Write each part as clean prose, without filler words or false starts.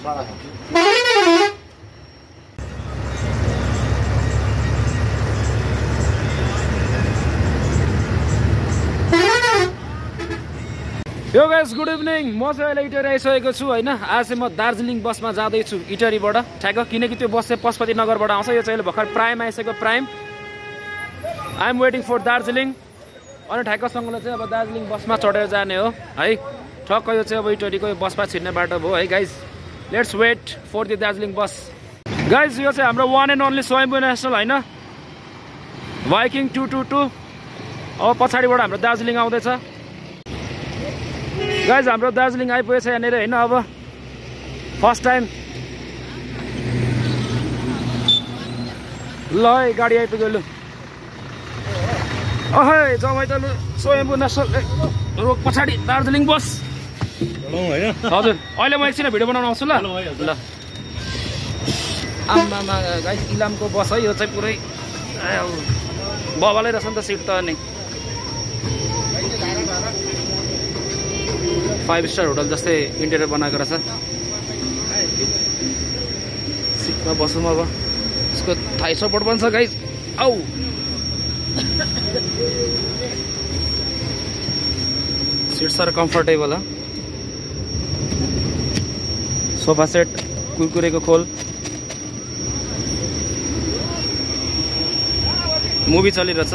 Yo guys good evening म चाहिँ अहिले इटरी आइसकेको छु हैन आज चाहिँ म दार्जिलिङ बसमा जाँदैछु इटरीबाट ठ्याक्क किनकि त्यो बस चाहिँ पशुपति नगरबाट आउँछ यो चाहिँ अहिले भर्खर प्राइम आइसक्यो prime I am waiting for Darjeeling अनि ठ्याक्कसँगले चाहिँ अब दार्जिलिङ बसमा चढेर जाने हो है ठक्क यो चाहिँ अब इटरीको बसमा छिर्ने बाटो भयो है guys let's wait for the Darjeeling bus guys यो चाहिँ हाम्रो one and only Swayambhu national हैन भाइकिङ 222 अब पछाडिबाट हाम्रो दार्जिलिङ आउँदैछ गाइज हाम्रो दार्जिलिङ आइपुगेछ यहाँनिर होइन अब फर्स्ट टाइम ल है गाडी आइपुग्यो लु अहै जमै त लु स्वयम्भू नेसनल रोक पछाडि दार्जिलिङ बस हजुर अहिले म एकछिन भिडियो बनाउन आउँछु ल ल आम्मामा गाइज इलामको बस है यो चाहिँ पुरै बबालै रहेछ नि त सिट त अनि 5 स्टार होटल जस्तै इन्टेरियर बनाएको रहेछ सिटमा बसौँ अब यसको थाइ सपोर्ट पनि छ guys our seats are comfortable sofa set कुरकुरेको खोल मुभी चलिरहेछ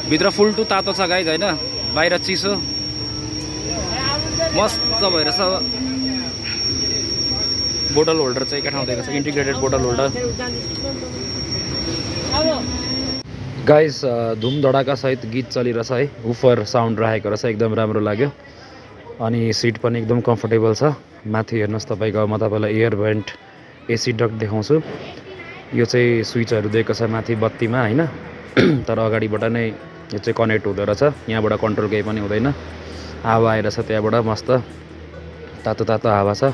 भित्र फुल टु तातो छ गाइज होइन बाहिर चिसो मस्त भइरहेछ बोटल होल्डर चाहिँ ठाउँ दिएको छ इन्टिग्रेटेड बोटल होल्डर गाइस धुम धडाका सहित गीत चलिरहेछ है उफर साउन्ड राखेको रहेछ एकदम राम्रो लाग्यो अनि सिट पनि एकदम कम्फर्टेबल छ माथि हेर्नुहोस् तपाईँको म तपाईँलाई एयर भेन्ट एसी डक्ट देखाउँछु यो चाहिँ स्विचहरू दिएको छ माथि बत्तीमा होइन तर अगाडिबाट नै यो चाहिँ कनेक्ट हुँदो रहेछ यहाँबाट कन्ट्रोल केही पनि हुँदैन हावा आइरहेछ त्यहाँबाट मस्त तातो तातो हावा छ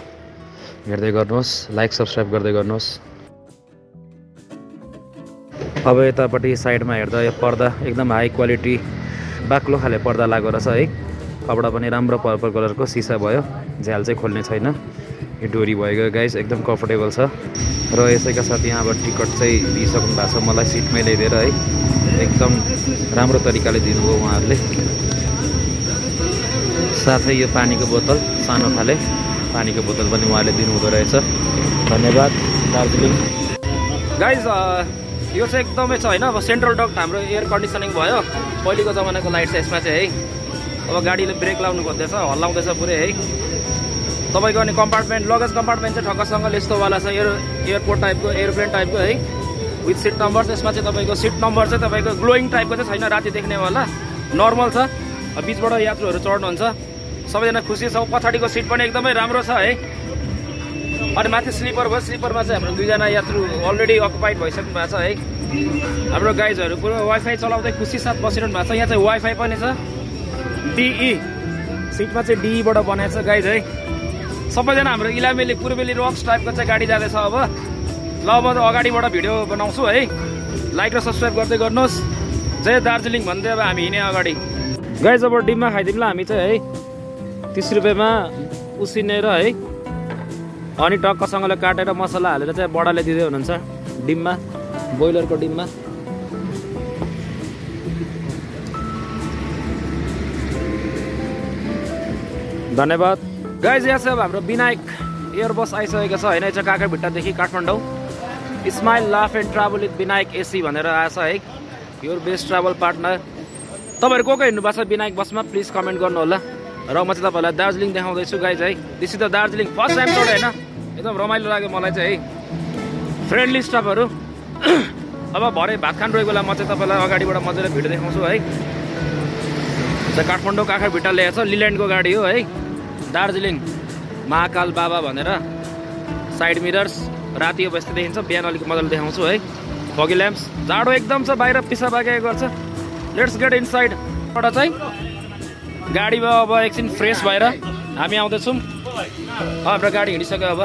हेर्दै गर्नुहोस् लाइक सब्सक्राइब गर्दै गर्नुहोस् अब यतापट्टि साइडमा हेर्दा यो पर्दा एकदम हाई क्वालिटी बाक्लो खाले पर्दा लागेको रहेछ है कपडा पनि राम्रो पर्पल कलरको सिसा भयो झ्याल चाहिँ खोल्ने छैन यो डोरी भएको गाइस एकदम कम्फर्टेबल छ र यसैका साथ यहाँबाट टिकट चाहिँ दिइसक्नु भएको छ मलाई सिटमै ल्याइदिएर है एकदम राम्रो तरिकाले दिनुभयो उहाँहरूले साथै यो पानीको बोतल सानो खाले पानीको बोतल पनि उहाँले दिनुहुँदो रहेछ धन्यवाद दार्जिलिङ गाइज यो चाहिँ एकदमै छ होइन अब सेन्ट्रल डक्ट हाम्रो एयर कन्डिसनिङ भयो पहिलेको जमानाको लाइट छ यसमा चाहिँ है अब गाडीले ब्रेक लाउनु खोज्दैछ हल्लाउँदैछ पुरै है तपाईँको अनि कम्पार्टमेन्ट लगेज कम्पार्टमेन्ट चाहिँ ठक्कसँगले यस्तोवाला छ एयरपोर्ट टाइपको एयरप्लेन टाइपको है विथ सिट नम्बर यसमा चाहिँ तपाईँको सिट नम्बर चाहिँ तपाईँको ग्लोइङ टाइपको चाहिँ छैन राति देख्नेवाला नर्मल छ बिचबाट यात्रुहरू चढ्नुहुन्छ सबैजना खुसी छ पछाडिको सिट पनि एकदमै राम्रो छ है अनि माथि स्लिपर भयो स्लिपरमा चाहिँ हाम्रो 2 जना यात्रु अलरेडी अकुपाइड भइसक्नु भएको छ है हाम्रो गाइजहरू पुरो वाइफाई चलाउँदै खुसी साथ बसिरहनु भएको छ यहाँ चाहिँ वाइफाई पनि छ डिई सिटमा चाहिँ डिईबाट बनाएको छ गाइज है सबैजना हाम्रो इलामेली पूर्वेली रक्स टाइपको चाहिँ गाडी जाँदैछ अब ल म त अगाडिबाट भिडियो बनाउँछु है लाइक र सब्सक्राइब गर्दै गर्नुहोस् जय दार्जिलिङ भन्दै अब हामी हिँड्ने अगाडि गाइज अब डिममा खाइदिउँला हामी चाहिँ है 30 रुपियाँमा उसिनेर है अनि टक्कसँगले काटेर मसला हालेर चाहिँ बडाले दिँदै हुनुहुन्छ डिममा बोइलरको डिममा धन्यवाद गाइज यहाँ चाहिँ अब हाम्रो विनायक एयर बस आइसकेको छ होइन चाहिँ काँक्राभिट्टादेखि Kathmandu smile laugh and travel with Vinayak AC भनेर आएछ है योर बेस्ट ट्राभल पार्टनर तपाईँहरू को हिँड्नु भएको छ विनायक बसमा प्लिज कमेन्ट गर्नु होला र म चाहिँ तपाईँलाई दार्जिलिङ देखाउँदैछु गाइज है this is the Darjeeling first time चढेँ होइन एकदम रमाइलो लाग्यो मलाई चाहिँ है फ्रेन्डली स्टाफहरू अब भरे भात खान रोएको बेला म चाहिँ तपाईँलाई अगाडिबाट मजाले भिडियो देखाउँछु है काठमाडौँ काँक्राभिट्टा ल्याएको छ लिल्यान्डको गाडी हो है दार्जिलिङ महाकाल बाबा भनेर साइड मिरर्स राति अब यस्तै देखिन्छ बिहान अलिक मजाले देखाउँछु है फगी ल्याम्प्स जाडो एकदम छ बाहिर पिसा बागेको गर्छ लेट्स गेट इनसाइडबाट चाहिँ गाडीमा अब एकछिन फ्रेस भएर हामी आउँदैछौँ हाम्रो गाडी हिँडिसक्यो अब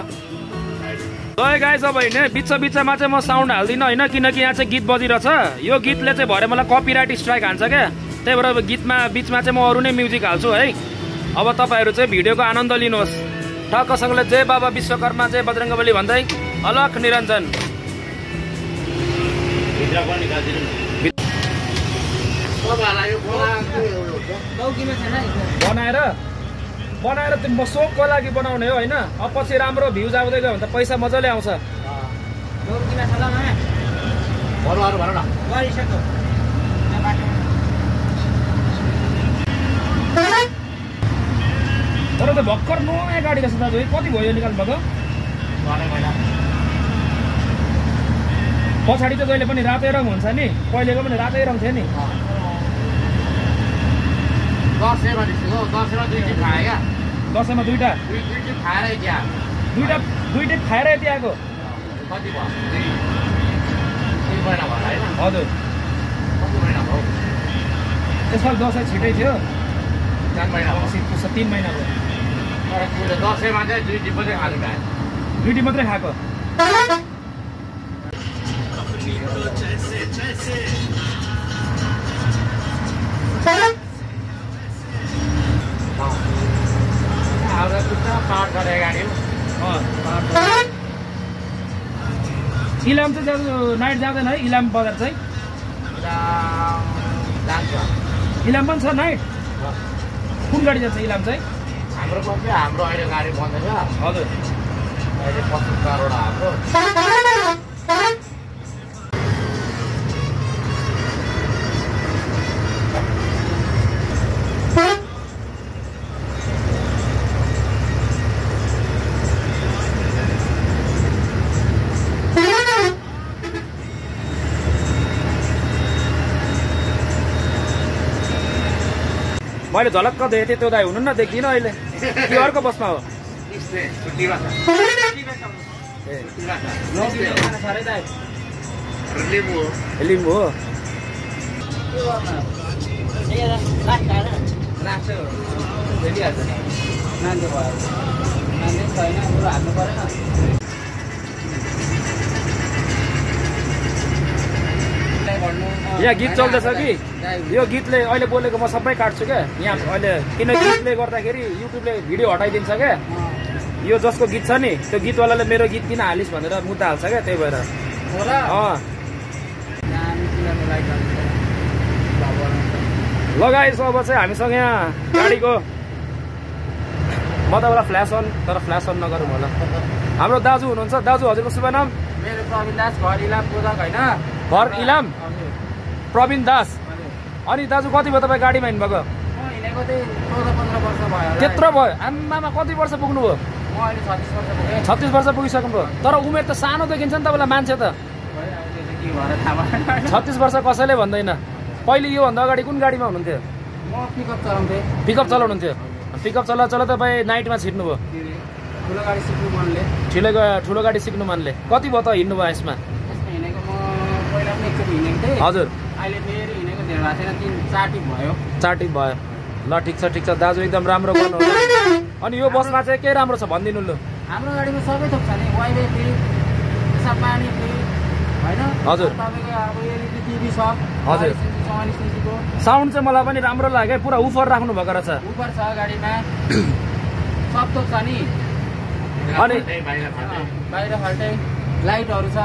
गए गाइस अब होइन बिचमा चाहिँ म साउन्ड हाल्दिनँ होइन किनकि यहाँ चाहिँ गीत बजिरहेछ यो गीतले चाहिँ भरे मलाई कपिराइट स्ट्राइक हान्छ क्या त्यही भएर अब गीतमा बिचमा चाहिँ म अरू नै म्युजिक हाल्छु है अब तपाईँहरू चाहिँ भिडियोको आनन्द लिनुहोस् ठक्कसँगले जय बाबा विश्वकर्मा जय बजरङ्गबली भन्दै अलख निरञ्जन बनाएर त्यो सोखको लागि बनाउने हो होइन। अब पछि राम्रो भ्युज आउँदै गयो भने त पैसा मजाले आउँछ। तर त भर्खर नयाँ गाडी रहेछ दाजु, कति भयो निकाल्नु भएको? पछाडि त जहिले पनि रातै रङ हुन्छ नि, पहिलेको पनि रातै रङ थियो नि। दसैँमा दुईटा खाएर यति आएको। हजुर त्यसमा दसैँ छिटै थियो, 3 महिना भयो। दसैँमा चाहिँ 2 टिप मात्रै खानु पाएँ, 2 टिप मात्रै खाएको। इलाम चाहिँ नाइट जाँदैन है? इलाम बजार चाहिँ इलाम पनि छ नाइट? कुन गाडी जान्छ इलाम चाहिँ? हाम्रो अहिले गाडी बन्दैछ। हजुर अहिले 25 करोड हाम्रो। मैले झलक्क देखेको थिएँ, त्यो दाइ हुनु न देख्दिनँ अहिले। कि अर्को बसमा हो? लिम्बू हो। यहाँ गीत चल्दैछ कि यो गीतले अहिले बोलेको म सबै काट्छु क्या यहाँ अहिले, किन गीतले गर्दाखेरि युट्युबले भिडियो हटाइदिन्छ क्या। यो जसको गीत छ नि त्यो गीतवालाले मेरो गीत किन हालिस् भनेर मुद्दा हाल्छ क्या, त्यही भएर। लगाइस अब चाहिँ हामीसँग यहाँ गाडीको म तपाईँलाई फ्ल्यास अन, तर फ्ल्यास अन नगरौँ होला। हाम्रो दाजु हुनुहुन्छ, दाजु हजुरको शुभ नाम? मेरो प्रवीण दास, घर इलाम पूजक होइन। घर इलाम प्रवीण दास। अनि दाजु कति भयो तपाईँ गाडीमा हिँड्नुभएको? हिँडेको चाहिँ 14-15 वर्ष भयो। त्यत्रो भयो? आमामा कति वर्ष पुग्नुभयो? 36 वर्ष पुगिसक्नुभयो। तर उमेर त सानो देखिन्छ नि तपाईँलाई मान्छे त। 36 वर्ष कसैले भन्दैन। पहिले योभन्दा अगाडि कुन गाडीमा हुनुहुन्थ्यो? म पिकअप चलाउँथेँ। पिकअप चलाउनुहुन्थ्यो? पिकअप चला तपाईँ नाइटमा छिर्नुभयो? ठुलो गाडी सिक्नु मनले। ठुलो गाडी सिक्नु मनले। कति भयो त हिँड्नुभयो यसमा? हिँडेको म पहिला पनि एकचोटि हिँडेको थिएँ। हजुर अहिले फेरि हिँडेको धेरै भएको छैन, 4 टिप भयो। 4 टिप भयो। ल ठिक छ दाजु, एकदम राम्रो गर्नु होला। अनि यो बसमा चाहिँ के राम्रो छ भनिदिनु ल। हाम्रो गाडीमा सबै थोक छ नि, वाइफाई फ्री, पेसाब पानी फ्री होइन। हजुर तपाईँको अब एलइडी टिभी छ। हजुर 44 इन्चीको साउन्ड चाहिँ मलाई पनि राम्रो लाग्यो, पुरा उफर राख्नु भएको रहेछ। उफर छ गाडीमा, सब थोक छ नि। अनि बाहिर फाल्टै लाइटहरू छ,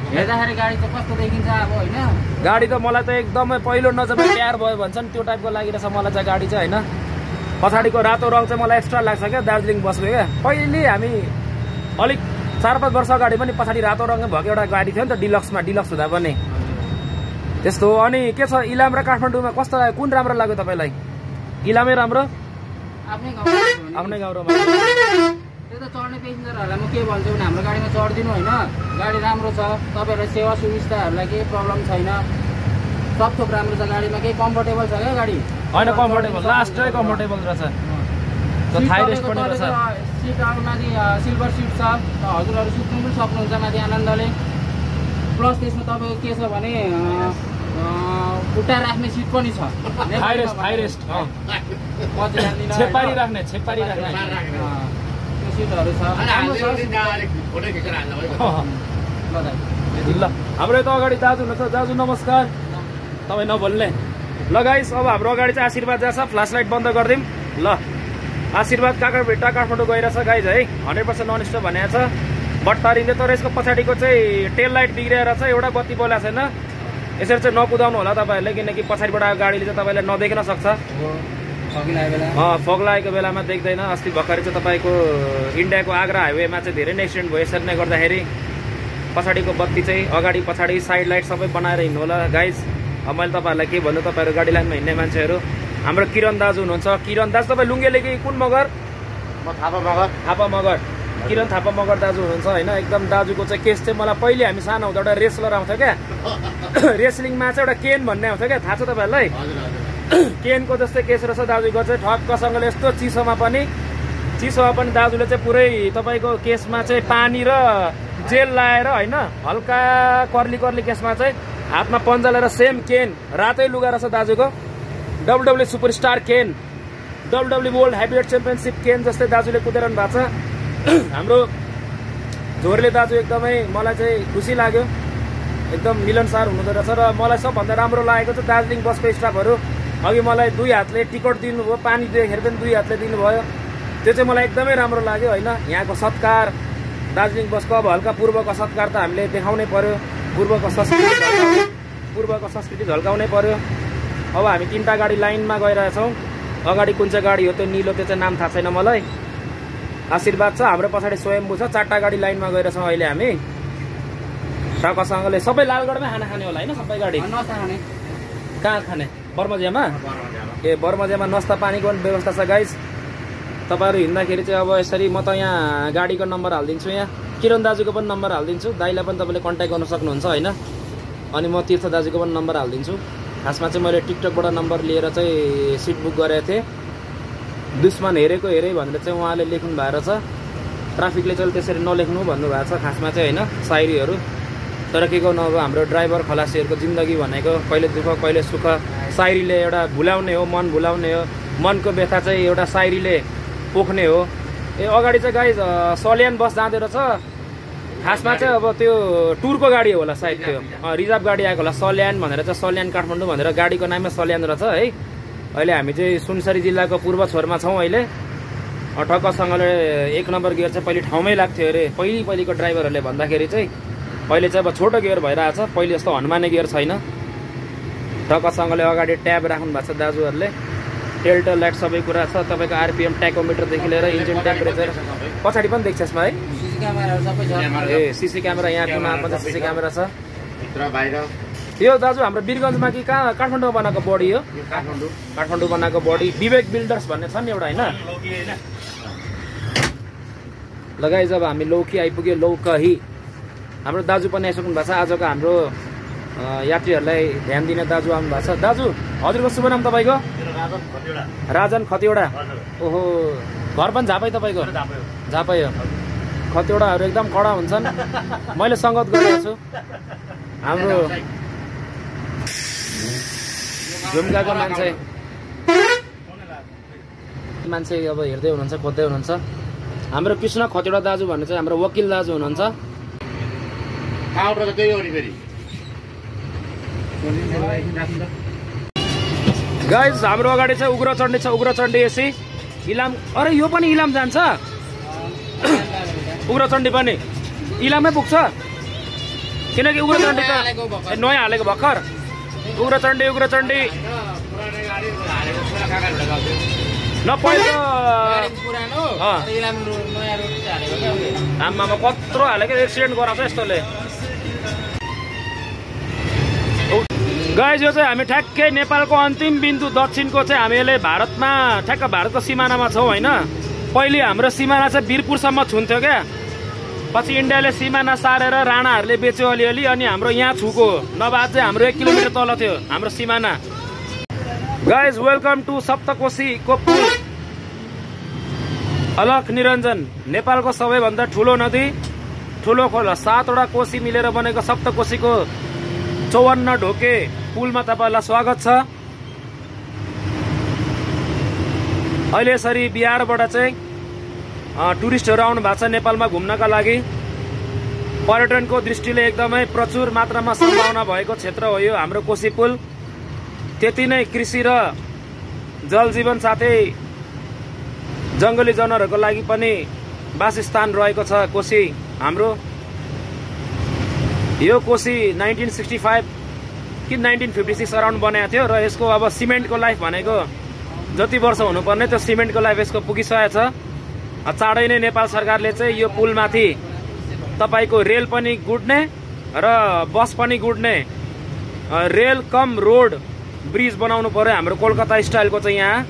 हेर्दाखेरि गाडी चाहिँ कस्तो देखिन्छ अब होइन। गाडी त मलाई त एकदमै पहिलो नजरमा प्यार भयो भन्छ नि त्यो टाइपको लागिरहेछ मलाई चाहिँ गाडी चाहिँ होइन। पछाडिको रातो रङ चाहिँ मलाई एक्स्ट्रा लाग्छ क्या, दार्जिलिङ बसको क्या। पहिले हामी अलिक 4-5 वर्ष अगाडि पनि पछाडि रातो रङमै भएको एउटा गाडी थियो नि त, डिलक्स हुँदा पनि त्यस्तो हो। अनि के छ इलाम र काठमाडौँमा कस्तो लाग्यो, कुन राम्रो लाग्यो तपाईँलाई? इलामै राम्रो? आफ्नै गाउँ र त्यो त चढ्ने पेसेन्जरहरूलाई म के भन्छु भने हाम्रो गाडीमा चढिदिनु होइन, गाडी राम्रो छ, तपाईँहरूलाई सेवा सुविस्ताहरूलाई केही प्रब्लम छैन, सब थोक राम्रो छ गाडीमा। केही कम्फर्टेबल छ क्या गाडी? होइन कम्फर्टेबल, लास्टै कम्फर्टेबल रहेछ। थाइरेस्ट पनि रहेछ। सिटहरू माथि सिल्भर सिट छ, हजुरहरू सुत्नु पनि सक्नुहुन्छ माथि आनन्दले। प्लस त्यसमा तपाईँको के छ भने खुट्टा राख्ने सिट पनि छ, थाइरेस्ट छेपारी राख्ने सिटहरू छ। ल हाम्रो यता अगाडि दाजु हुनुहुन्छ, दाजु नमस्कार। तपाईँ नबोल्ने। ल गाइस अब हाम्रो अगाडि चाहिँ आशीर्वाद जाछ, फ्ल्यास लाइट बन्द गरिदिउँ ल। आशीर्वाद काँक्राभिट्टा काठमाडौँ गइरहेछ गाइज है 100% नन स्टप भनेको छ बट्टारीले। तर यसको पछाडिको चाहिँ टेल लाइट बिग्रिएर चाहिँ एउटा बत्ती बोलाएको छैन। यसरी चाहिँ नकुदाउनु होला तपाईँहरूले, किनकि पछाडिबाट आएको गाडीले चाहिँ तपाईँलाई नदेख्न सक्छ। फग लागेको बेलामा देख्दैन। अस्ति भर्खरै चाहिँ तपाईँको इन्डियाको आग्रा हाइवेमा चाहिँ धेरै नै एक्सिडेन्ट भयो। यसरी नै गर्दाखेरि पछाडिको बत्ती चाहिँ अगाडि पछाडि साइड लाइट सबै बनाएर हिँड्नु होला गाइज। अब मैले तपाईँहरूलाई के भन्नु, तपाईँहरू गाडी लाइनमा हिँड्ने मान्छेहरू, हाम्रो किरण दाजु हुनुहुन्छ। किरण दाजु तपाईँ लुङ्गेले कि कुन मगर? म थापा मगर। किरण थापा मगर दाजु हुनुहुन्छ होइन। एकदम दाजुको चाहिँ केस चाहिँ मलाई पहिले हामी सानो हुँदा एउटा रेसलर आउँथ्यो क्या रेसलिङमा चाहिँ एउटा केन भन्ने आउँथ्यो क्या, थाहा छ तपाईँहरूलाई? केनको जस्तै केस रहेछ दाजुको चाहिँ। ठक्कसँगले यस्तो चिसोमा पनि दाजुले चाहिँ पुरै तपाईँको केसमा चाहिँ पानी र जेल लाएर होइन, हल्का कर्ली केसमा चाहिँ हातमा पन्जा लिएर सेम केन, रातै लुगा रहेछ दाजुको। WWE सुपरस्टार केन, WWE वर्ल्ड हेभीवेट च्याम्पियनसिप केन जस्तै दाजुले कुदिरहनु भएको छ। हाम्रो झोरले दाजु एकदमै मलाई चाहिँ खुसी लाग्यो, एकदम मिलनसार हुनुहुँदो रहेछ। र मलाई सबभन्दा राम्रो लागेको चाहिँ दार्जिलिङ बसको स्टाफहरू अघि मलाई 2 हातले टिकट दिनुभयो, पानी देखेर पनि 2 हातले दिनुभयो। त्यो चाहिँ मलाई एकदमै राम्रो लाग्यो होइन। यहाँको सत्कार, दार्जिलिङ बसको अब हल्का पूर्वको सत्कार त हामीले देखाउनै पर्यो, पूर्वको संस्कृति झल्काउनै पर्यो। अब हामी 3टा गाडी लाइनमा गइरहेछौँ। अगाडि कुन चाहिँ गाडी हो त्यो निलो, त्यो चाहिँ नाम थाहा छैन मलाई। आशीर्वाद छ, हाम्रो पछाडि स्वयम्भू छ। 4टा गाडी लाइनमा गइरहेछौँ अहिले हामी टक्कसँगले। सबै लालगढमै खाना खाने होला होइन सबै गाडी? कहाँ खाने? बर्मजियामा? ए बर्मजियामा नास्ता पानीको पनि व्यवस्था छ गाइज। तपाईँहरू हिँड्दाखेरि चाहिँ अब यसरी म त यहाँ गाडीको नम्बर हालिदिन्छु, यहाँ किरण दाजुको पनि नम्बर हालिदिन्छु, दाइलाई पनि तपाईँले कन्ट्याक्ट गर्न सक्नुहुन्छ होइन। अनि म तीर्थ दाजुको पनि नम्बर हालिदिन्छु। खासमा चाहिँ मैले टिकटकबाट नम्बर लिएर चाहिँ सिट बुक गरेको थिएँ। दुश्मन हेरेको हेरे भनेर चाहिँ उहाँले लेख्नु भएको छ। ट्राफिकले चाहिँ त्यसरी नलेख्नु भन्नुभएको छ खासमा चाहिँ होइन, सायरीहरू। तर के गर्नु, अब हाम्रो ड्राइभर खलासीहरूको जिन्दगी भनेको कहिले दुःख कहिले सुख, सायरीले एउटा भुलाउने हो, मन भुलाउने हो। मनको व्यथा चाहिँ एउटा सायरीले पोख्ने हो। ए अगाडि चाहिँ गाइज सल्यान बस जाँदो रहेछ। खासमा चाहिँ अब त्यो टुरको गाडी होला सायद, त्यो रिजर्भ गाडी आएको होला सल्यान भनेर चाहिँ, सल्यान काठमाडौँ भनेर गाडीको नाममै सल्यान रहेछ है। अहिले हामी चाहिँ सुनसरी जिल्लाको पूर्व छोरमा छौँ अहिले। ठक्कसँगले 1 नम्बर गियर चाहिँ पहिले ठाउँमै लाग्थ्यो अरे पहिलेको ड्राइभरहरूले भन्दाखेरि चाहिँ। अहिले चाहिँ अब छोटो गियर भइरहेछ, पहिले जस्तो हनुमाने गियर छैन। ठक्कसँगले अगाडि ट्याब राख्नु भएको छ दाजुहरूले। टेल लाइट सबै कुरा छ, तपाईँको आरपिएम ट्याकोमिटरदेखि लिएर इन्जिन टेम्परेचर पछाडि पनि देख्छ यसमा है। ए सिसी क्यामेरा यहाँ कुना पनि सिसी क्यामेरा छ। यो दाजु हाम्रो वीरगन्जमा कि कहाँ काठमाडौँ बनाएको बडी हो? काठमाडौँ बनाएको बडी विवेक बिल्डर्स भन्ने छ नि एउटा होइन। लगाइ जब हामी लौकी आइपुग्यो, लौकही हाम्रो दाजु पनि आइसक्नु भएको छ। आजको हाम्रो यात्रीहरूलाई ध्यान दिने दाजु आउनु भएको छ। दाजु हजुरको शुभ नाम तपाईँको? राजन खतिवडा। ओहो, घर पनि झापै तपाईँको? झापै हो। खतिवडाहरू एकदम कडा हुन्छन्, मैले सङ्गत गरेको छु। हाम्रो झुम्काको मान्छे अब हेर्दै हुनुहुन्छ, खोज्दै हुनुहुन्छ। हाम्रो कृष्ण खतिवडा दाजु भन्ने चाहिँ हाम्रो वकिल दाजु हुनुहुन्छ। गाइज हाम्रो अगाडि चाहिँ उग्रचण्डी छ, उग्रचण्डी एसी इलाम। अरे यो पनि इलाम जान्छ? उग्रचण्डी पनि इलाममै पुग्छ? किनकि उग्रचण्डी त नयाँ हालेको भर्खर। उग्रचण्डी न पहिलो आमामा कत्रो हालेको, एक्सिडेन्ट गराउँछ यस्तोले। गाइज यो चाहिँ हामी ठ्याक्कै नेपालको अन्तिम बिन्दु दक्षिणको चाहिँ हामी अहिले भारतमा ठ्याक्क भारतको सिमानामा छौँ होइन। पहिले हाम्रो सिमाना चाहिँ वीरपुरसम्म छुन्थ्यो क्या, पछि इन्डियाले सिमाना सारेर राणाहरूले बेच्यो अलिअलि, अनि हाम्रो यहाँ छुको हो। नभए चाहिँ हाम्रो 1 किलोमिटर तल थियो हाम्रो सिमाना। गाइज वेलकम टु सप्तकोशीको पुल, अलख निरञ्जन, नेपालको सबैभन्दा ठुलो नदी, ठुलो खोला, 7वटा कोशी मिलेर बनेको सप्तकोशीको 54 ढोके पुलमा तपाईँलाई स्वागत छ। अहिले यसरी बिहारबाट चाहिँ टुरिस्टहरू आउनु भएको छ नेपालमा घुम्नका लागि। पर्यटनको दृष्टिले एकदमै प्रचुर मात्रामा सम्भावना भएको क्षेत्र हो यो हाम्रो कोशी पुल। त्यति नै कृषि र जलजीवन साथै जङ्गली जनावरहरूको लागि पनि वासस्थान रहेको छ कोशी हाम्रो। यो कोशी 1965 कि 1956 अराउन्ड बनाएको थियो र यसको अब सिमेन्टको लाइफ भनेको जति वर्ष हुनुपर्ने त्यो सिमेन्टको लाइफ यसको पुगिसकेको छ। चाँडै नै नेपाल सरकारले चाहिँ यो पुलमाथि तपाईँको रेल पनि गुड्ने र बस पनि गुड्ने रेल कम रोड ब्रिज बनाउनु पर्यो हाम्रो कोलकाता स्टाइलको चाहिँ यहाँ।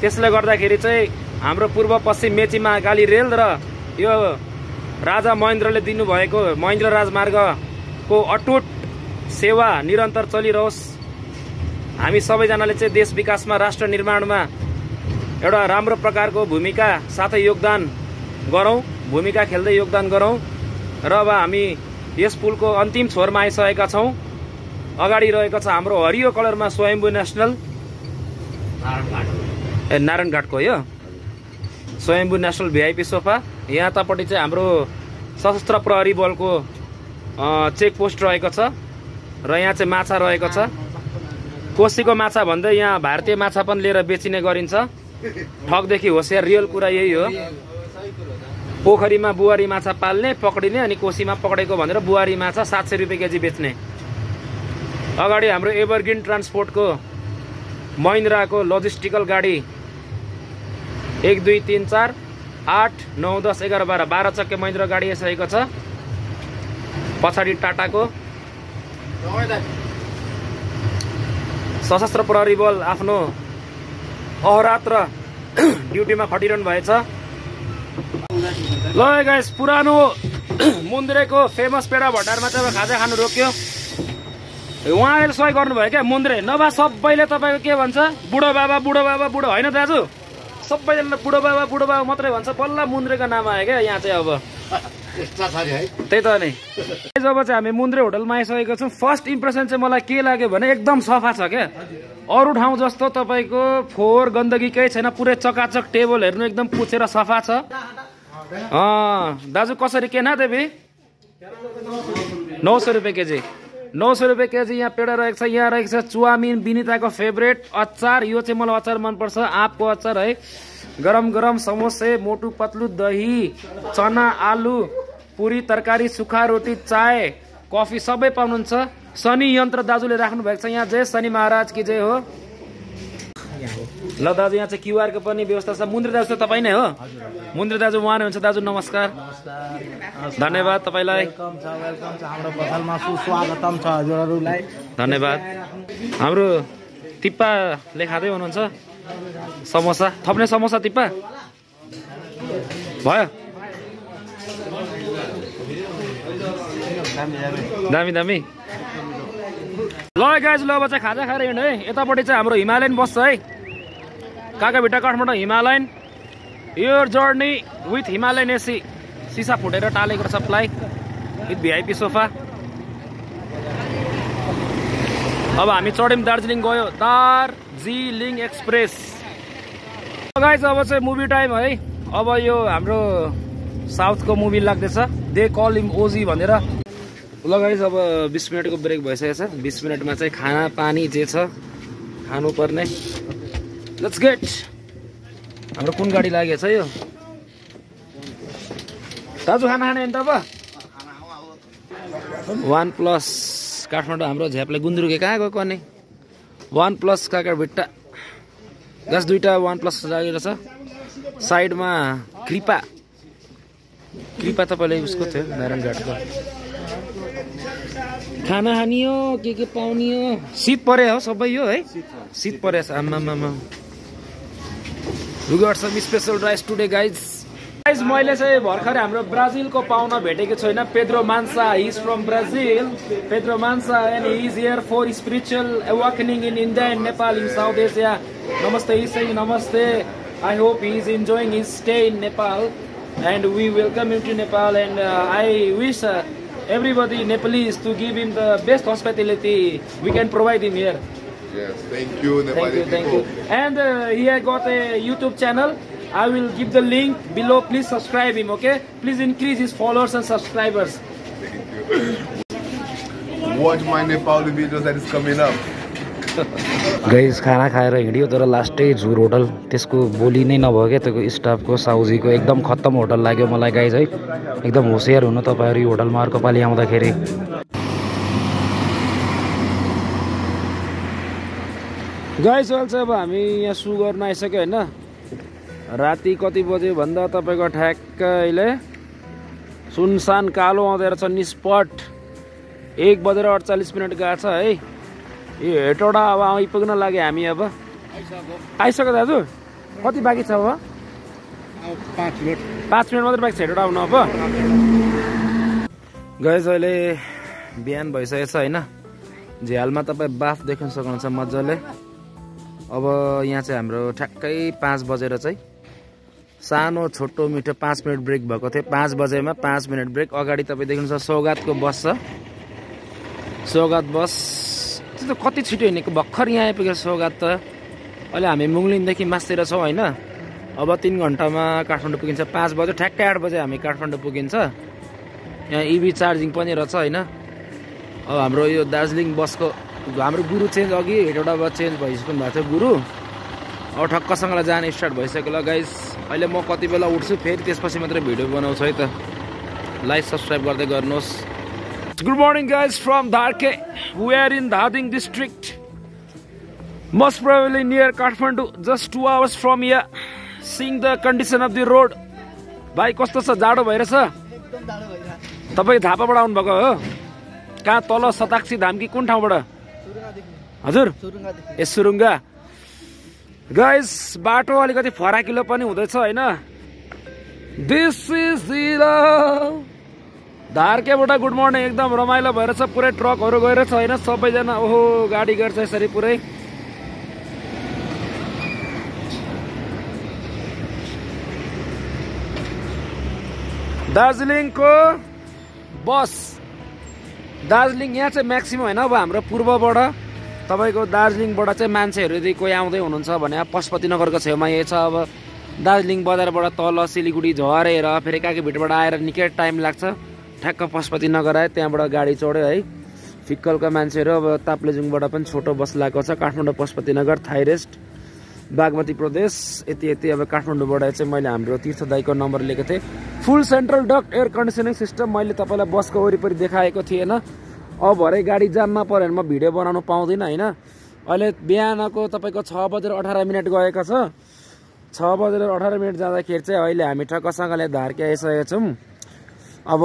त्यसले गर्दाखेरि चाहिँ हाम्रो पूर्व पश्चिम मेची महाकाली रेल र यो राजा महेन्द्रले दिनुभएको महेन्द्र राजमार्गको अटुट सेवा निरन्तर चलिरहोस्। हामी सबैजनाले चाहिँ देश विकासमा राष्ट्र निर्माणमा एउटा राम्रो प्रकारको भूमिका साथै योगदान गरौँ, भूमिका खेल्दै योगदान गरौँ। र अब हामी यस पुलको अन्तिम छोरमा आइसकेका छौँ। अगाडि रहेको छ हाम्रो हरियो कलरमा स्वयम्भू नेसनल नारायणघाटको यो स्वयम्भू नेसनल भिआइपी सोफा। यहाँतापट्टि चाहिँ हाम्रो सशस्त्र प्रहरी बलको चेक पोस्ट रहेको छ र यहाँ चाहिँ माछा रहेको छ। कोशीको माछा भन्दै यहाँ भारतीय माछा पनि लिएर बेचिने गरिन्छ। ठगदेखि होसियार रियल कुरा यही हो। पोखरीमा बुहारी माछा पाल्ने पक्रिने अनि कोशीमा पक्रेको भनेर बुहारी माछा 700 रुपियाँ केजी बेच्ने। अगाडि हाम्रो एभरग्रिन ट्रान्सपोर्टको महिन्द्राको लजिस्टिकल गाडी 1 2 3 4 8 9 10 11 12 12 चक्के महिन्द्रा गाडी आइसकेको छ। पछाडि टाटाको सशस्त्र प्रहरी बल आफ्नो अहोरात्र ड्युटीमा खटिरहनु भएछ। ल गाइस, पुरानो मुन्द्रेको फेमस पेडा भण्डारमा चाहिँ अब खाजा खानु रोक्यो। उहाँले सही गर्नुभयो क्या, मुन्द्रे नभए सबैले तपाईँको के भन्छ बुढो बाबा बुढो होइन दाजु, सबैजनाले बुढो बाबा मात्रै भन्छ। बल्ल मुन्द्रेको नाम आयो क्या यहाँ चाहिँ। अब त्यही त नि। जब चाहिँ हामी मुन्द्रे होटलमा आइसकेको छौँ, फर्स्ट इम्प्रेसन चाहिँ मलाई के लाग्यो भने एकदम सफा छ क्या। अरू ठाउँ जस्तो तपाईँको फोहोर गन्दगी केही छैन, पुरै चकाचक टेबल हेर्नु एकदम पुछेर सफा छ। दाजु कसरी केना देवी? 900 रुपियाँ केजी। 900 रुपियाँ केजी यहाँ पेडा रहेको छ। यहाँ रहेको छ चुवामिन, विनिताको फेभरेट अचार। यो चाहिँ मलाई अचार मनपर्छ, आँपको अचार है। गरम गरम समोसे, मोटु पतलु दही, चना, आलु, पुरी, तरकारी, सुक्खा रोटी, चाय, कफी सबै पाउनुहुन्छ। शनि यन्त्र दाजुले राख्नु भएको छ यहाँ। जय शनि महाराज की जय हो। ल दाजु, यहाँ चाहिँ क्युआर को पनि व्यवस्था छ। मुन्द्रे दाजु त तपाईँ नै हो? मुन्द्रे दाजु उहाँ नै हुन्छ। दाजु नमस्कार, धन्यवाद तपाईँलाई। धन्यवाद। हाम्रो तिप्पाले खाँदै हुनुहुन्छ समोसा। थप्ने समोसा तिप्पा भयो? दामी दामी। ल गाइज, ल अब चाहिँ खाजा खाएर हिँड्नु है। यतापट्टि चाहिँ हाम्रो हिमालयन बस छ है, Kakarbhitta Kathmandu Himalayan. Your journey with Himalayan AC. सिसा फुटेर टालेको छ प्लाई विथ भिआइपी सोफा। अब हामी चढ्यौँ, दार्जिलिङ गयो, दार्जिलिङ एक्सप्रेस। गाइज अब चाहिँ मुभी टाइम है। अब यो हाम्रो साउथको मुभी लाग्दैछ, दे कल हिम ओजी भनेर। ल गाइज, अब 20 मिनटको ब्रेक भइसकेको छ। 20 मिनटमा चाहिँ खाना पानी जे छ खानुपर्ने। Let's get. हाम्रो कुन गाडी लागेको छ यो? दाजु खाना खाने त अब 1+ काठमाडौँ हाम्रो झ्यापले गुन्द्रुके कहाँ गएको अनि 1+ काकाभिट्टा गस दुईटा 1+ लागेको छ। साइडमा कृपा तपाईँले उसको थियो नारायणघाटको। खाना खानी हो के पाउने हो? शीत परे हो सबै यो है, शीत परेछ। आमामा we got some special rice today guys. मैले चाहिँ भर्खरै हाम्रो ब्राजिलको पाहुना भेटेको छैन, Pedro Mansa. He is from Brazil, Pedro Mansa, and he is here for spiritual awakening in India and Nepal in South Asia. नमस्ते, हि सेइङ नमस्ते। I hope he is enjoying his stay in Nepal and we welcome him to Nepal, and I wish everybody Nepalese to give him the best hospitality we can provide him here. Yes, thank you, Nepali thank you. And he has got a YouTube channel. I will give the link below. Please subscribe him, okay? Please increase his followers and subscribers. Thank you. Watch my Nepali videos that is coming up. Guys खाना खाएर हिँड्यो तर लास्टै झुर hotel त्यसको बोली नै नभयो क्या त्यो स्टाफको साउजीको एकदम खत्तम होटल लाग्यो मलाई गाइस है एकदम होसियार हुनु तपाईँहरू यो होटलमा अर्को पालि आउँदाखेरि गाइस अहिले अब हामी यहाँ सु गर्न आइसक्यो होइन राति कति बज्यो भन्दा तपाईँको ठ्याक्क अहिले सुनसान कालो आउँदै रहेछ निस्पट 1:48 गएको छ है यो हेटौडा अब आइपुग्न लाग्यो हामी अब आइसक्यो दाजु कति बाँकी छ अब 5 मिनट मात्रै बाँकी छ हेटौडा आउनु अब गाइस अहिले बिहान भइसकेको छ होइन झ्यालमा तपाईँ बाफ देख्न सक्नुहुन्छ मजाले अब यहाँ चाहिँ हाम्रो ठ्याक्कै 5 बजेर चाहिँ सानो छोटो मिठो 5 मिनट ब्रेक भएको थियो 5 बजेमा 5 मिनट ब्रेक अगाडि तपाईँ देख्नुहुन्छ सौगातको बस छ सौगात बस त्यो त कति छिटो हिँडेको भर्खर यहाँ आइपुगेको सौगात त अहिले हामी मुङलिनदेखि मास्तिर छौँ होइन अब 3 घन्टामा काठमाडौँ पुगिन्छ 5 बजे ठ्याक्कै 8 बजे हामी काठमाडौँ पुगिन्छ यहाँ इभी चार्जिङ पनि रहेछ होइन अब हाम्रो यो दार्जिलिङ बसको हाम्रो गुरु चेन्ज अघि हेटौडा बस चेन्ज भइसक्नु भएको थियो गुरु अब ठक्कसँगलाई जाने स्टार्ट भइसक्यो ल गाइस अहिले म कति बेला उठ्छु फेरि त्यसपछि मात्रै भिडियो बनाउँछु है त लाइक सब्सक्राइब गर्दै गर्नुहोस् Good morning guys from Dharke. We are in Dhading district. Most probably near Kathmandu. Just 2 hours from here. Seeing the condition of the road. भाइ कस्तो छ जाडो भइरहेछ एकदम जाडो भइरहेछ तपाई धापाबाट आउनु भएको हो कहाँ तल सताक्षी धाम कि कुन ठाउँबाट सुरुङादेखि हजुर सुरुङादेखि ए सुरुङा गाइस बाटो अलिकति फराकिलो पनि हुँदैछ हैन दिस इज द धारकेबाट गुड मर्निङ एकदम रमाइलो भएर छ पुरै ट्रकहरु गइरहेछ हैन सबैजना ओहो गाडी गर्छ यसरी पुरै दार्जिलिङको बस दार्जिलिङ यहाँ चाहिँ म्याक्सिमम हैन अब हाम्रो पूर्वबाट तपाईको दार्जिलिङबाट चाहिँ मान्छेहरु यदि कोही आउँदै हुनुहुन्छ भने पशुपतिनगरको छेउमा यही छ अब दार्जिलिङ बजारबाट तल सिलिगुडी झरेर फेरि काकीभिटबाट आएर निकै टाइम लाग्छ ठ्याक्क पशुपतिनगर आए त्यहाँबाट गाडी चढ्यो है फिक्कलका मान्छेहरु अब ताप्लेजुङबाट पनि छोटो बस लागेको छ काठमाडौँ पशुपतिनगर थाइरेस्ट बागमती प्रदेश यति अब काठमाडौँबाट चाहिँ मैले हाम्रो तीर्थदायको नम्बर लिएको थिएँ full central duct air conditioning system मैले तपाईलाई बसको वरिपरि देखाएको थिएन अब भरे गाडी जाममा पर्यो भने म भिडियो बनाउनु पाउँदिनँ हैन अहिले बिहानको तपाईको 6:18 गएको छ 6:18 जाँदाखेरि चाहिँ अहिले हामी ठक्कसँगले धारके आइसकेका छौं अब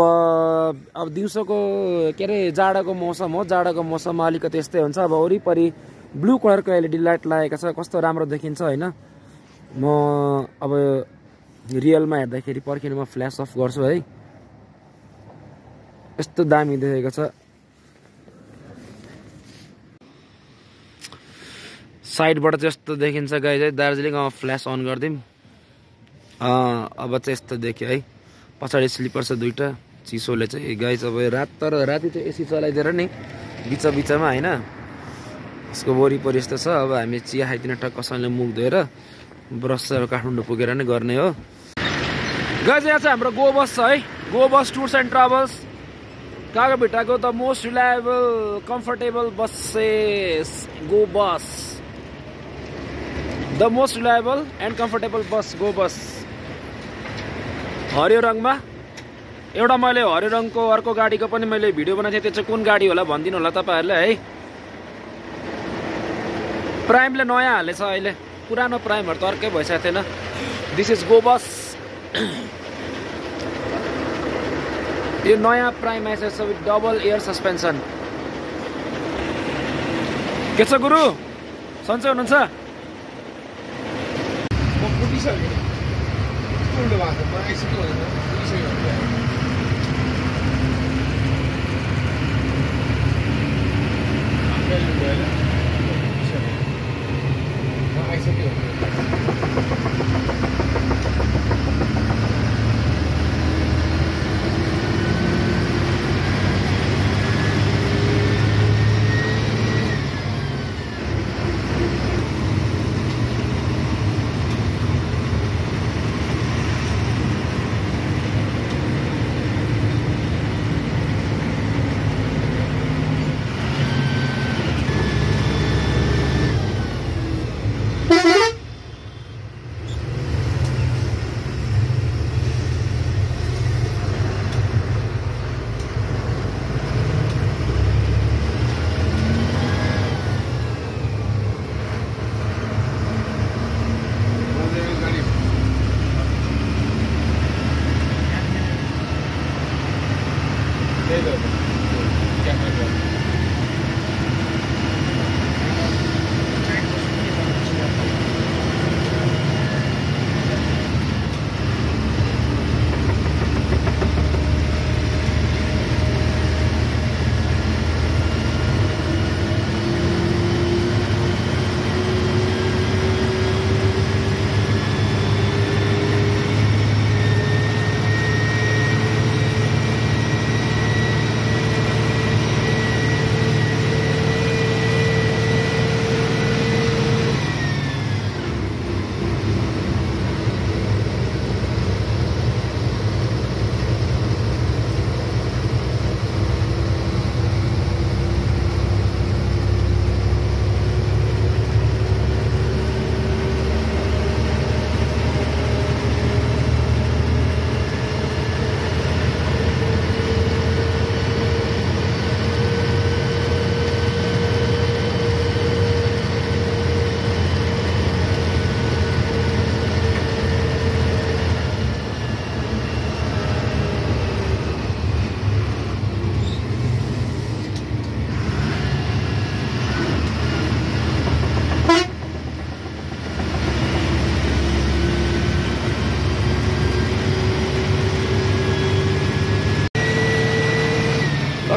दिउँसोको के रे जाडोको मौसम हो जाडोको मौसममा अलिकति यस्तै हुन्छ अब वरिपरि ब्लू कलरको एलईडी लाइट लागेको छ कस्तो राम्रो देखिन्छ हैन म अब रियलमा हेर्दाखेरि पर्खिनु म फ्ल्यास अफ गर्छु है यस्तो दामी देखेको छ साइडबाट चाहिँ यस्तो देखिन्छ गाइस है दार्जिलिङ अब फ्ल्यास अन गर्दिम अब चाहिँ यस्तो देखियो है पछाडी स्लिपर छ दुईटा चिसोले चाहिँ गाइस अब राति चाहिँ एसी चलाइदिएर नि बिचमा हैन यसको वरिपरि यस्तो छ अब हामी चिया खाइदिन टक्कसँगले मुख धोएर ब्रस काठमाडौँ पुगेर नै गर्ने हो गाइस यहाँ चाहिँ हाम्रो गो बस छ है go bus tours and travels कागभिटाको the most reliable comfortable buses go bus the most reliable and comfortable bus go bus हरियो रङमा एउटा मैले हरियो रङको अर्को गाडीको पनि मैले भिडियो बनाएको थिएँ त्यो चाहिँ कुन गाडी होला भनिदिनु होला तपाईहरुले है प्राइमले नयाँ हालेछ अहिले पुरानो प्राइमहरु त अर्कै भइसकेको थिएन दिस इज गो बस यो नयाँ प्राइम आइसकेको छ विथ डबल एयर सस्पेन्सन के छ गुरु सन्चै हुनुहुन्छ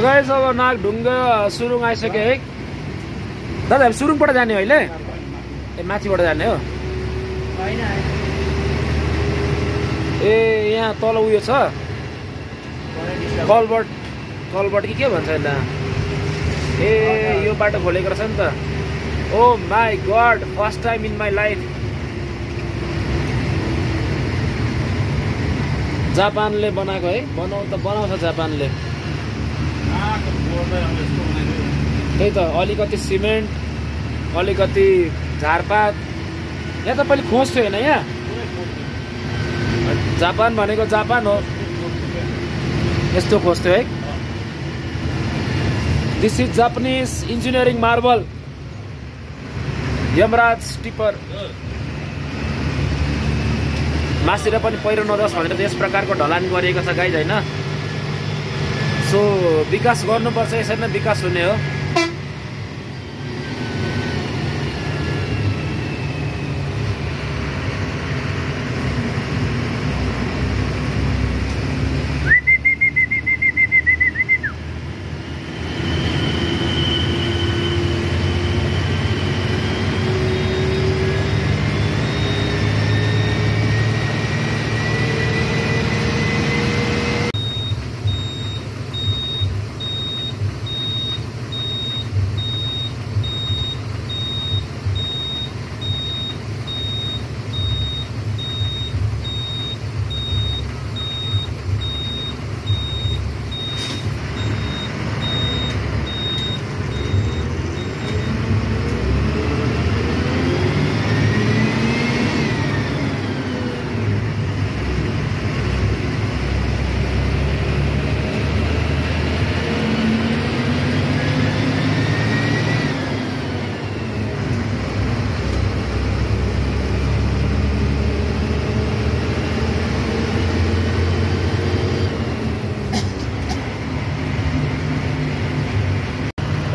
गाइस अब नागढुङ्गा सुरुङ आइसक्यो है दादा हामी सुरुङबाट जाने अहिले ए माथिबाट जाने हो ए यहाँ तल उयो छ कलबट कि के भन्छ यसलाई ए यो बाटो खोलेको रहेछ नि त oh my god first time in my life जापानले बनाएको है बनाउँछ जापानले त्यही त अलिकति सिमेन्ट अलिकति झारपात यहाँ त पहिले खोज थियो होइन यहाँ जापान भनेको जापान हो यस्तो खोज थियो है this is Japanese engineering marble Yamraj tipper मासिएर पनि पहिरो नजाओस् भनेर यस प्रकारको ढलान गरिएको छ गाइज होइन सो विकास गर्नुपर्छ यसरी नै विकास हुने हो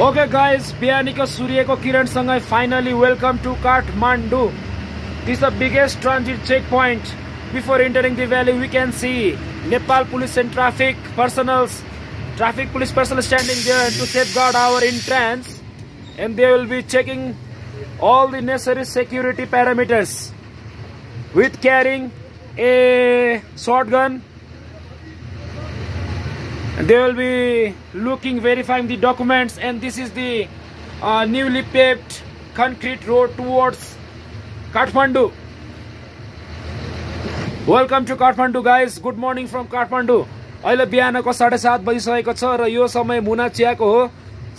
Okay guys, बिहानीको सूर्यको किरणसँगै finally welcome to Kathmandu. This is the biggest transit checkpoint. Before entering the valley, we can see Nepal police and traffic police personnel standing there to safeguard our entrance, and they will be checking all the necessary security parameters with carrying a shotgun. They will be looking, verifying the documents, and this is the newly paved concrete road towards Kathmandu. Welcome to Kathmandu guys. Good morning from Kathmandu. अहिले बिहानको 7:30 बजिसकेको छ र यो समय मुना चियाको हो।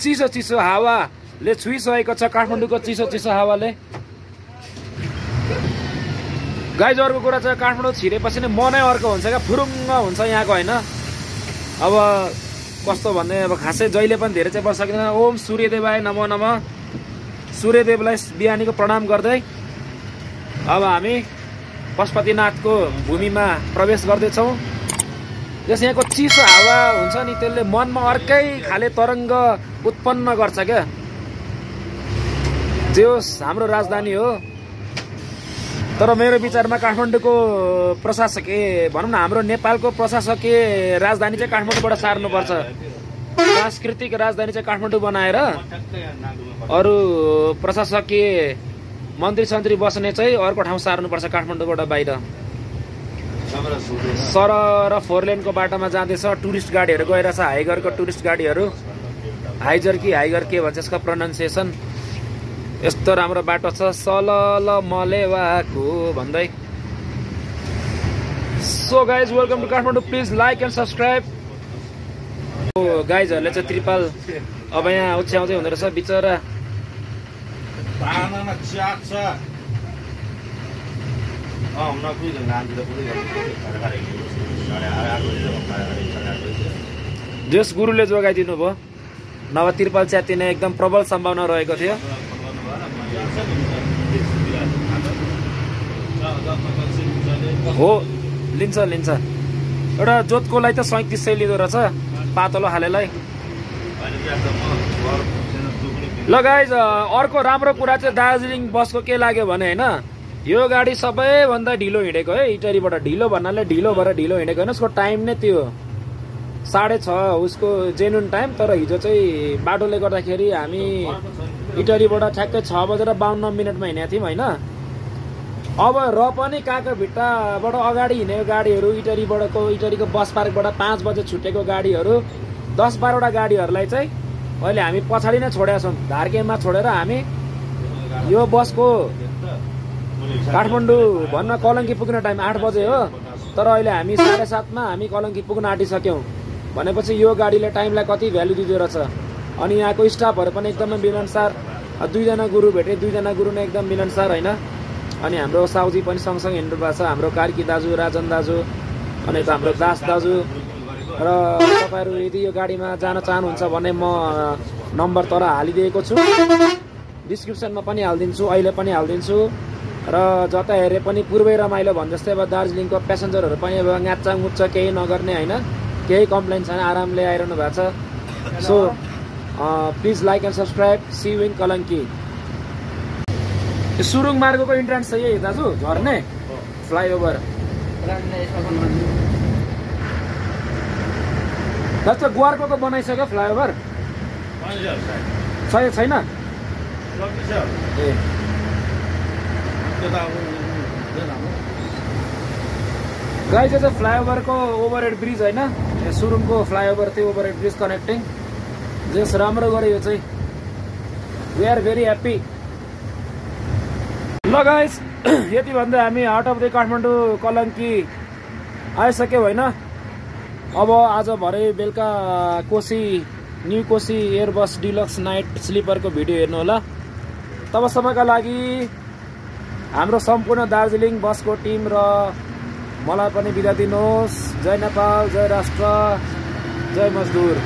चिसो चिसो हावाले छुइसकेको छ काठमाडौँको चिसो चिसो हावाले। गाइज अर्को कुरा चाहिँ काठमाडौँ छिरेपछि नै मनै अर्को हुन्छ क्या, फुरुङ्ग हुन्छ यहाँको हैन। अब कस्तो भन्ने अब खासै जहिले पनि धेरै चाहिँ बस्न सकिँदैन। ओम सूर्यदेवाय नमो नमः। सूर्यदेवलाई बिहानीको प्रणाम गर्दै अब हामी पशुपतिनाथको भूमिमा प्रवेश गर्दैछौँ। जस यहाँको चिसो हावा हुन्छ नि त्यसले मनमा अर्कै खाले तरङ्ग उत्पन्न गर्छ क्या। जे होस् हाम्रो राजधानी हो, तर मेरो विचारमा काठमाडौँको प्रशासकीय भनौँ न हाम्रो नेपालको प्रशासकीय राजधानी चाहिँ काठमाडौँबाट सार्नुपर्छ। सांस्कृतिक राजधानी चाहिँ काठमाडौँ बनाएर अरू प्रशासकीय मन्त्री सन्त्री बस्ने चाहिँ अर्को ठाउँ सार्नुपर्छ काठमाडौँबाट बाहिर। सर र 4 लेनको बाटोमा जाँदैछ टुरिस्ट गाडीहरू गइरहेछ, हाइगरको टुरिस्ट गाडीहरू। हाइजर कि हाइगर के भन्छ यसको प्रोनाउन्सिएसन। यस्तो राम्रो बाटो छ सलल मलेवाको भन्दै। So guys welcome to Kathmandu, please like and subscribe. गाइजहरूले चाहिँ त्रिपाल अब यहाँ ओछ्याउँदै हुँदो रहेछ बिचरा। जस गुरुले जोगाइदिनु भयो, नभए त्रिपाल च्यातिने एकदम प्रबल सम्भावना रहेको थियो। हो लिन्छ एउटा जोतकोलाई त 3700 लिँदो रहेछ पातलो हालेलाई। ल गाइज अर्को राम्रो कुरा चाहिँ दार्जिलिङ बसको के लाग्यो भने हैन, यो गाडी सबैभन्दा ढिलो हिँडेको है। इटरीबाट ढिलो भन्नाले ढिलो भएर ढिलो हिँडेको होइन, उसको टाइम नै त्यो 6:30 उसको जेन्युन टाइम। तर हिजो चाहिँ बाटोले गर्दाखेरि हामी इटरीबाट ठ्याक्कै 6:52 हिँडेका थियौँ होइन। अब र पनि काकाभिट्टाबाट अगाडि हिँडेको गाडीहरू इटरीको बस पार्कबाट 5 बजे छुटेको गाडीहरू 10-12वटा गाडीहरूलाई चाहिँ अहिले हामी पछाडि नै छोडेका छौँ। धारकेमा छोडेर हामी यो बसको काठमाडौँ भन्न कलङ्की पुग्ने टाइम 8 बजे हो। तर अहिले हामी 7:30 मा हामी कलङ्की पुग्न आँटिसक्यौँ। भनेपछि यो गाडीले टाइमलाई कति भ्यालु दिँदो रहेछ। अनि यहाँको स्टाफहरू पनि एकदमै मिलनसार। 2 जना गुरु भेटे, 2 जना गुरु नै एकदम मिलनसार होइन। अनि हाम्रो साउजी पनि सँगसँगै हिँड्नु भएको छ, हाम्रो कार्की दाजु, राजन दाजु, अनि त हाम्रो दास दाजु। र तपाईँहरू यदि यो गाडीमा जान चाहनुहुन्छ भने म नम्बर तर हालिदिएको छु, डिस्क्रिप्सनमा पनि हालिदिन्छु, अहिले पनि हालिदिन्छु। र जता हेरे पनि पूर्वै रमाइलो भन् जस्तै अब दार्जिलिङको प्यासेन्जरहरू पनि अब ङाच्चा मुच्चा केही नगर्ने होइन, केही कम्प्लेन छैन, आरामले आइरहनु भएको छ। So please like and subscribe. See you in Kalanki. सुरुङ मार्गको इन्ट्रान्स छ यही दाजु, झर्ने फ्लाइओभर। जस्तो गुवारको बनाइसक्यो फ्लाइओभर छैन ए गाइस, यो चाहिँ फ्लाइओभरको ओभरहेड ब्रिज होइन, सुरुङको फ्लाइओभर थियो ओभरहेड ब्रिज कनेक्टिङ। जस राम्रो गऱ्यो यो चाहिँ, वी आर भेरी ह्याप्पी। ल गाइस, यति भन्दै हामी heart of the Kathmandu Kalanki आइसक्यौँ होइन। अब आज भरे बेलुका new Koshi airbus deluxe night स्लिपरको भिडियो हेर्नु होला। तबसम्मका लागि हाम्रो सम्पूर्ण दार्जिलिङ बसको टिम र मलाई पनि बिदा दिनुहोस्। जय नेपाल, जय राष्ट्र, जय मजदुर।